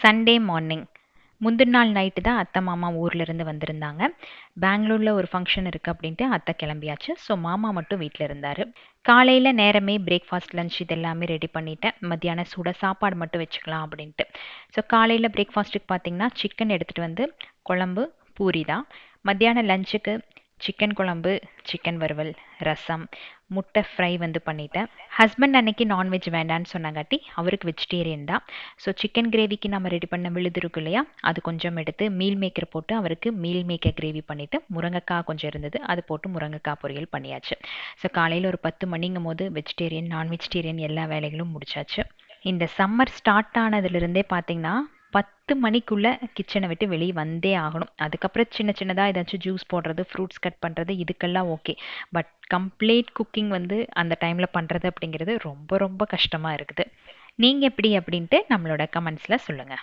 Sunday morning முந்தின நாள் night தான் அத்தை மாமா ஊர்லேருந்து வந்திருந்தாங்க. பெங்களூரில் ஒரு ஃபங்க்ஷன் இருக்குது அப்படின்ட்டு அத்தை கிளம்பியாச்சு. ஸோ மாமா மட்டும் வீட்டில் இருந்தார். காலையில் நேரமே பிரேக்ஃபாஸ்ட் லஞ்ச் இது எல்லாமே ரெடி பண்ணிட்டேன். மத்தியானம் சூட சாப்பாடு மட்டும் வச்சுக்கலாம் அப்படின்ட்டு. ஸோ காலையில் பிரேக்ஃபாஸ்ட்டுக்கு பார்த்தீங்கன்னா சிக்கன் எடுத்துகிட்டு வந்து குழம்பு பூரி தான். மத்தியானம் லஞ்சுக்கு சிக்கன் குழம்பு, சிக்கன் வறுவல், ரசம், முட்டை ஃப்ரை வந்து பண்ணிட்டேன். ஹஸ்பண்ட் அன்னைக்கு நான்வெஜ் வேண்டான்னு சொன்னாங்காட்டி அவருக்கு வெஜிடேரியன் தான். ஸோ சிக்கன் கிரேவிக்கு நம்ம ரெடி பண்ண விழுது இருக்கு இல்லையா, அது கொஞ்சம் எடுத்து மீல் மேக்கர் போட்டு அவருக்கு மீல் மேக்கர் கிரேவி பண்ணிவிட்டு முருங்கைக்காய் கொஞ்சம் இருந்தது அது போட்டு முருங்கைக்காய் பொரியல் பண்ணியாச்சு. ஸோ காலையில் ஒரு 10 மணிங்கும் போது வெஜிடேரியன் நான் வெஜிடேரியன் எல்லா வேலைகளும் முடிச்சாச்சு. இந்த சம்மர் ஸ்டார்ட் ஆனதுலேருந்தே பார்த்தீங்கன்னா 10 மணிக்குள்ளே கிச்சனை விட்டு வெளியே வந்தே ஆகணும். அதுக்கப்புறம் சின்ன சின்னதாக ஏதாச்சும் ஜூஸ் போடுறது, ஃப்ரூட்ஸ் கட் பண்ணுறது இதுக்கெல்லாம் ஓகே. பட் கம்ப்ளீட் குக்கிங் வந்து அந்த டைமில் பண்ணுறது அப்படிங்கிறது ரொம்ப ரொம்ப கஷ்டமாக இருக்குது. நீங்கள் எப்படி அப்படின்ட்டு நம்மளோட கமெண்ட்ஸில் சொல்லுங்கள்.